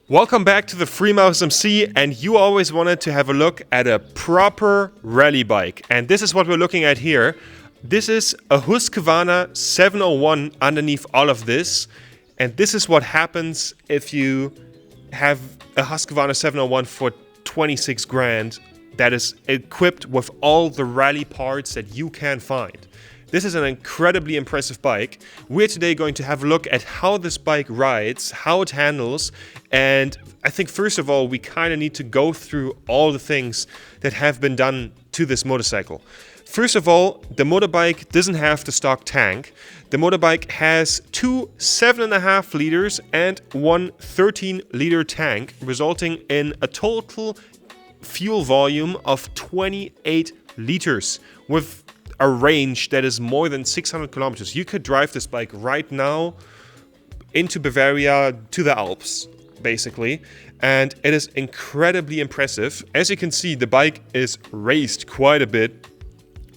Welcome back to the Freemouse MC, and you always wanted to have a look at a proper rally bike. And this is what we're looking at here. This is a Husqvarna 701 underneath all of this. And this is what happens if you have a Husqvarna 701 for 26 grand that is equipped with all the rally parts that you can find. This is an incredibly impressive bike. We're today going to have a look at how this bike rides, how it handles, and I think first of all we kind of need to go through all the things that have been done to this motorcycle. First of all, the motorbike doesn't have the stock tank. The motorbike has two 7.5 liters and one 13-liter tank, resulting in a total fuel volume of 28 liters with a range that is more than 600 kilometers. You could drive this bike right now into Bavaria to the Alps, basically, and it is incredibly impressive. As you can see, the bike is raised quite a bit.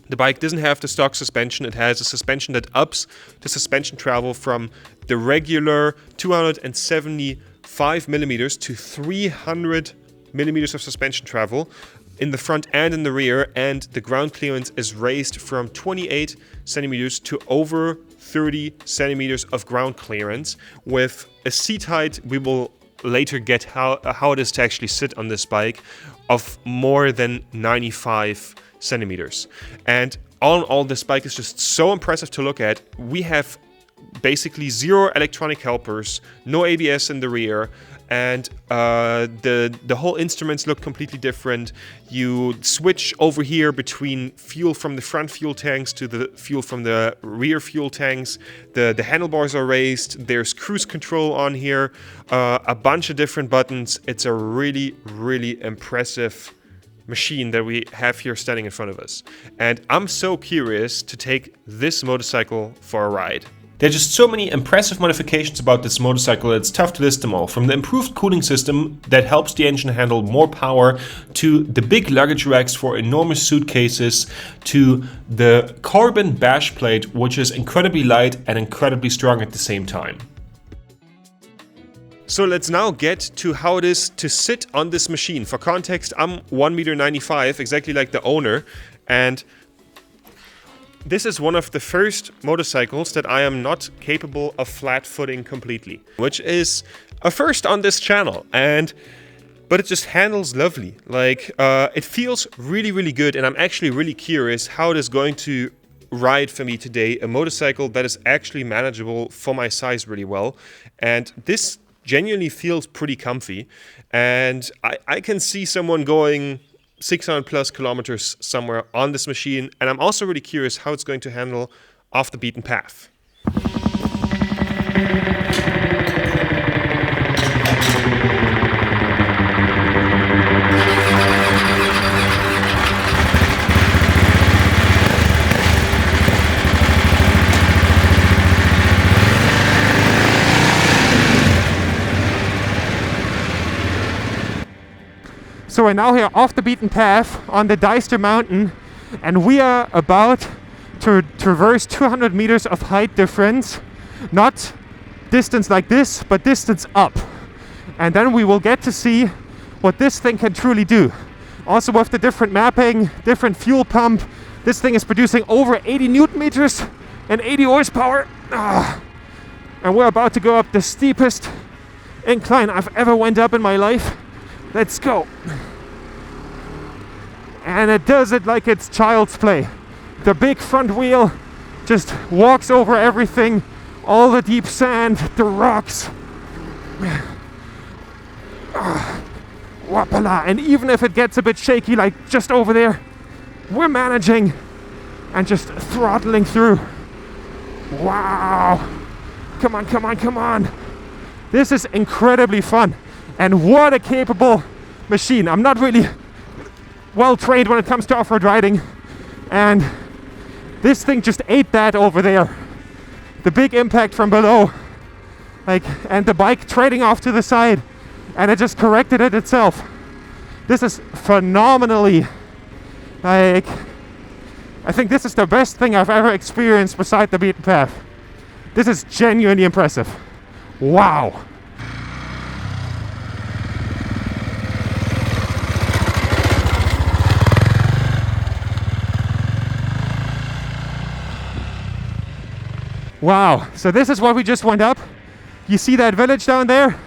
The bike doesn't have the stock suspension. It has a suspension that ups the suspension travel from the regular 275 millimeters to 300 millimeters of suspension travel in the front and in the rear, and the ground clearance is raised from 28 centimeters to over 30 centimeters of ground clearance. With a seat height, we will later get how it is to actually sit on this bike, of more than 95 centimeters. And all in all, this bike is just so impressive to look at. We have basically zero electronic helpers, no ABS in the rear, and the whole instruments look completely different. You switch over here between fuel from the front fuel tanks to the fuel from the rear fuel tanks. The handlebars are raised. There's cruise control on here, a bunch of different buttons. It's a really, really impressive machine that we have here standing in front of us. And I'm so curious to take this motorcycle for a ride. There are just so many impressive modifications about this motorcycle that it's tough to list them all. From the improved cooling system that helps the engine handle more power, to the big luggage racks for enormous suitcases, to the carbon bash plate, which is incredibly light and incredibly strong at the same time. So let's now get to how it is to sit on this machine. For context, I'm 1.95 meters, exactly like the owner, and this is one of the first motorcycles that I am not capable of flat footing completely, which is a first on this channel. But it just handles lovely. Like, it feels really, really good, and I'm actually really curious how it is going to ride for me today. A motorcycle that is actually manageable for my size really well, and this genuinely feels pretty comfy. And I can see someone going 600 plus kilometers somewhere on this machine, and I'm also really curious how it's going to handle off the beaten path. So we're now here off the beaten path on the Deister mountain, and we are about to traverse 200 meters of height difference. Not distance like this, but distance up. And then we will get to see what this thing can truly do. Also with the different mapping, different fuel pump, this thing is producing over 80 newton meters and 80 horsepower. And we're about to go up the steepest incline I've ever went up in my life. Let's go. And it does it like it's child's play. The big front wheel just walks over everything, all the deep sand, the rocks. Whoopala. And even if it gets a bit shaky, like just over there, we're managing and just throttling through. Wow. Come on, come on, come on. This is incredibly fun. And what a capable machine. I'm not really well trained when it comes to off-road riding, and this thing just ate that over there. The big impact from below, and the bike trading off to the side, and it just corrected it itself. This is phenomenally, I think this is the best thing I've ever experienced beside the beaten path. This is genuinely impressive. Wow. Wow, so this is what we just went up. You see that village down there?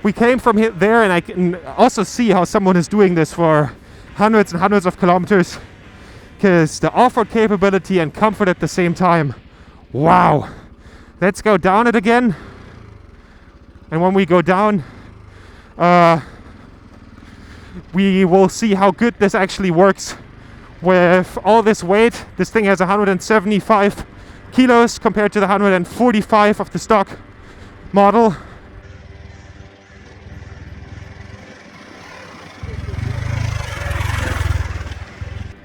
We came from there, and I can also see how someone is doing this for hundreds and hundreds of kilometers, because the off-road capability and comfort at the same time. Wow. Let's go down it again. And when we go down, we will see how good this actually works with all this weight. This thing has 175 kilos compared to the 145 of the stock model.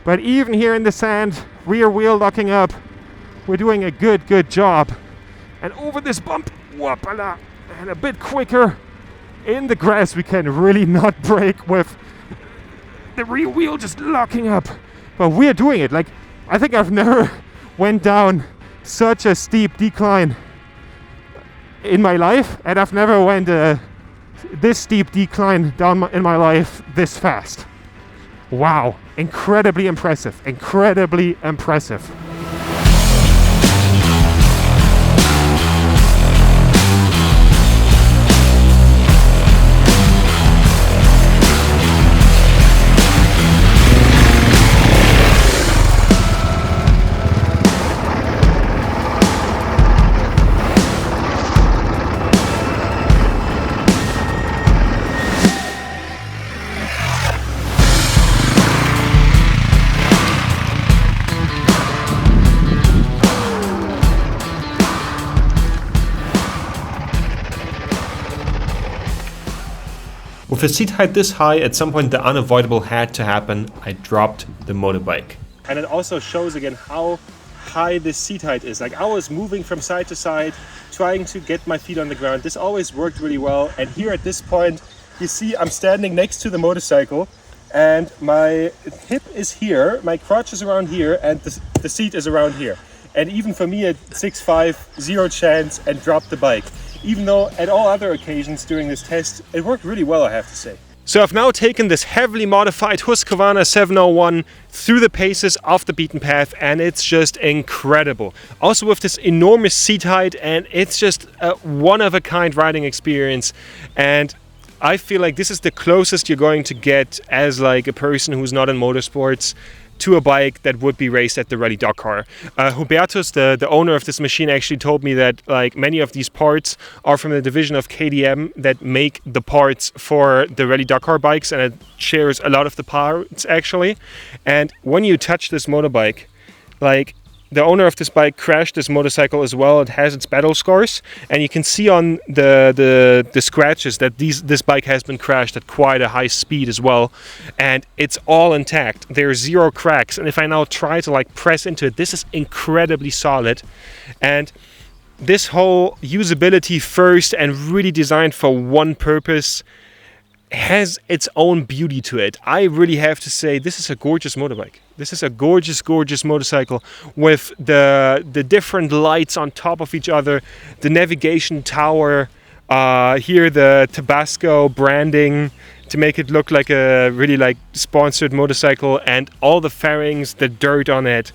But even here in the sand, rear wheel locking up, we're doing a good job. And over this bump, whoopala, and a bit quicker in the grass, we can really not brake with the rear wheel just locking up. But we're doing it. Like, I think I've never went down such a steep decline in my life, and I've never went this steep decline down in my life this fast. Wow, incredibly impressive, incredibly impressive. With a seat height this high, at some point the unavoidable had to happen. I dropped the motorbike. And it also shows again how high this seat height is. Like, I was moving from side to side, trying to get my feet on the ground. This always worked really well. And here at this point, you see I'm standing next to the motorcycle and my hip is here, my crotch is around here, and the seat is around here. And even for me at 6'5", zero chance, and dropped the bike. Even though at all other occasions during this test, it worked really well, I have to say. So I've now taken this heavily modified Husqvarna 701 through the paces off the beaten path, and it's just incredible. Also with this enormous seat height, and it's just a one-of-a-kind riding experience. And I feel like this is the closest you're going to get as like a person who's not in motorsports to a bike that would be raced at the Rally Dakar. Hubertus, the owner of this machine, actually told me that like many of these parts are from the division of KTM that make the parts for the Rally Dakar bikes, and it shares a lot of the parts actually. And when you touch this motorbike, like, the owner of this bike crashed this motorcycle as well. It has its battle scars, and you can see on the scratches that this bike has been crashed at quite a high speed as well, and it's all intact. There are zero cracks, and if I now try to like press into it, this is incredibly solid. And this whole usability first and really designed for one purpose has its own beauty to it. I really have to say, this is a gorgeous motorbike. This is a gorgeous motorcycle with the different lights on top of each other, the navigation tower, here the Tabasco branding to make it look like a really like sponsored motorcycle, and all the fairings, the dirt on it.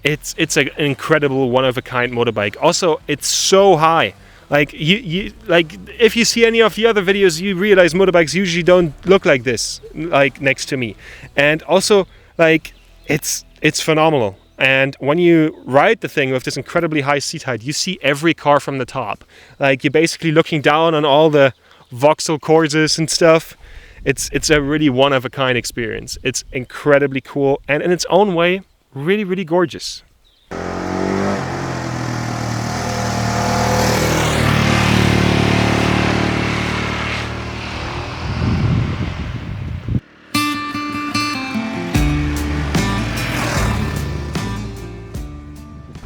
It's an incredible one-of-a-kind motorbike. Also, it's so high. Like you like if you see any of the other videos, you realize motorbikes usually don't look like this, like next to me. And also, like, it's phenomenal. And when you ride the thing with this incredibly high seat height, you see every car from the top. Like, you're basically looking down on all the Vauxhall Corsas and stuff. It's a really one-of-a-kind experience. It's incredibly cool, and in its own way, really gorgeous.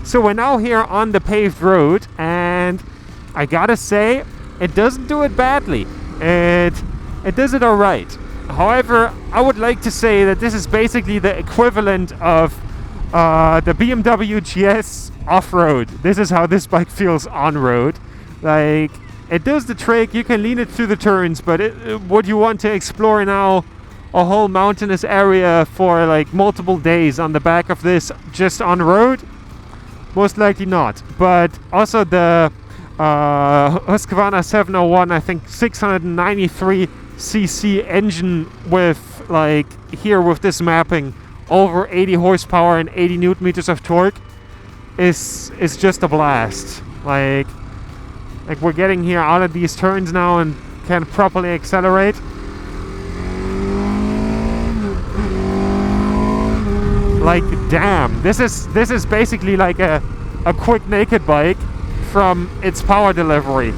So we're now here on the paved road, and I gotta say, it doesn't do it badly. It does it alright. However, I would like to say that this is basically the equivalent of the BMW GS off-road. This is how this bike feels on-road. Like, it does the trick, you can lean it through the turns, but would you want to explore now a whole mountainous area for like multiple days on the back of this just on road? Most likely not. But also the Husqvarna 701, I think 693cc engine with like here with this mapping over 80 horsepower and 80 newton meters of torque is just a blast. Like we're getting here out of these turns now and can properly accelerate. Like damn, this is basically like a quick naked bike from its power delivery.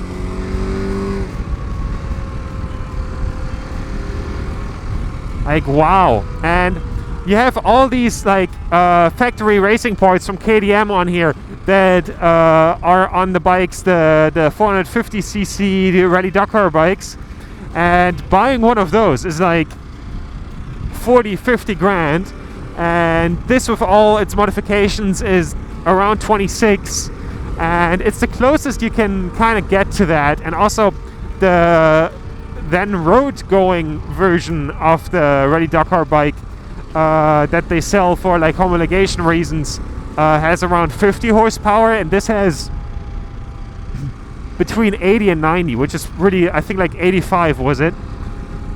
Like wow. And you have all these like factory racing parts from KTM on here that are on the bikes, the 450cc the Rally Dakar bikes, and buying one of those is like 40-50 grand, and this with all its modifications is around 26, and it's the closest you can kind of get to that. And also the then road going version of the Rally Dakar bike that they sell for like homologation reasons has around 50 horsepower, and this has between 80 and 90, which is really, I think like 85 was it.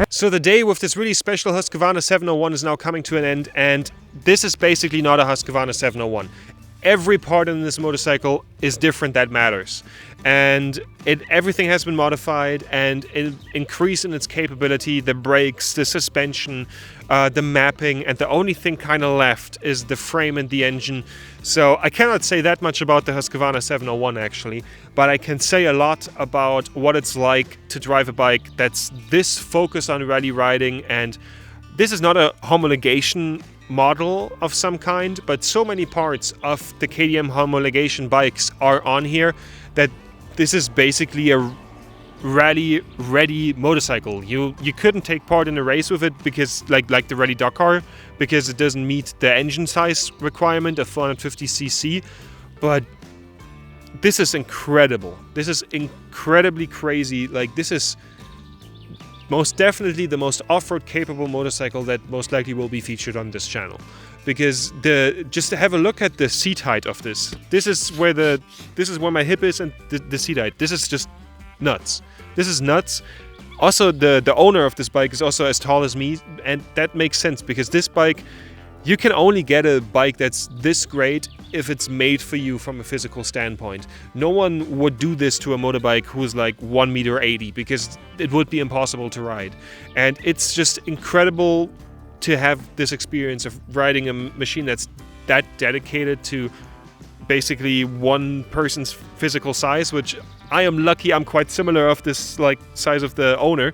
So the day with this really special Husqvarna 701 is now coming to an end, and this is basically not a Husqvarna 701. Every part in this motorcycle is different that matters, and everything has been modified and increased in its capability, the brakes, the suspension, the mapping, and the only thing kind of left is the frame and the engine. So I cannot say that much about the Husqvarna 701 actually, but I can say a lot about what it's like to drive a bike that's this focused on rally riding. And this is not a homologation model of some kind, but so many parts of the KTM homologation bikes are on here that this is basically a rally ready motorcycle. You couldn't take part in a race with it because like the Rally Dakar, because it doesn't meet the engine size requirement of 450cc, but this is incredible. This is incredibly crazy. Like this is most definitely the most off-road capable motorcycle that most likely will be featured on this channel, because just to have a look at the seat height of this. This is where my hip is, and the seat height. This is just nuts. This is nuts. Also, the owner of this bike is also as tall as me, and that makes sense because this bike, you can only get a bike that's this great if it's made for you from a physical standpoint. No one would do this to a motorbike who's like 1.80 meters because it would be impossible to ride. And it's just incredible to have this experience of riding a machine that's that dedicated to basically one person's physical size, which I am lucky I'm quite similar of this like size of the owner,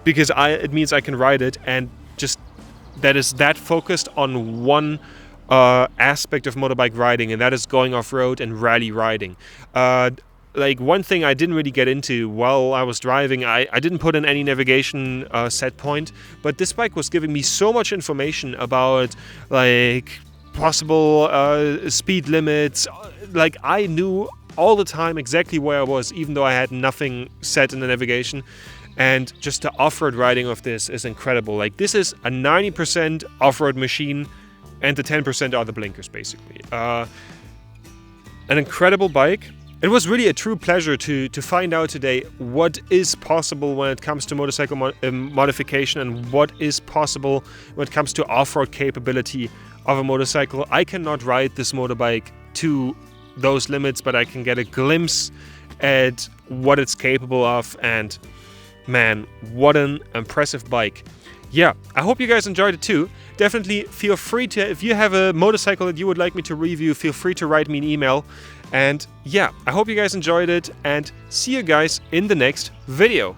because it means I can ride it, and just that is that focused on one aspect of motorbike riding, and that is going off-road and rally riding. Like one thing I didn't really get into while I was driving, I didn't put in any navigation set point, but this bike was giving me so much information about like possible speed limits. Like I knew all the time exactly where I was, even though I had nothing set in the navigation. And just the off-road riding of this is incredible. Like this is a 90% off-road machine, and the 10% are the blinkers basically. An incredible bike. It was really a true pleasure to find out today what is possible when it comes to motorcycle modification, and what is possible when it comes to off-road capability of a motorcycle. I cannot ride this motorbike to those limits, but I can get a glimpse at what it's capable of, and man, what an impressive bike. Yeah, I hope you guys enjoyed it too. Definitely feel free to, if you have a motorcycle that you would like me to review, feel free to write me an email. And yeah, I hope you guys enjoyed it, and see you guys in the next video.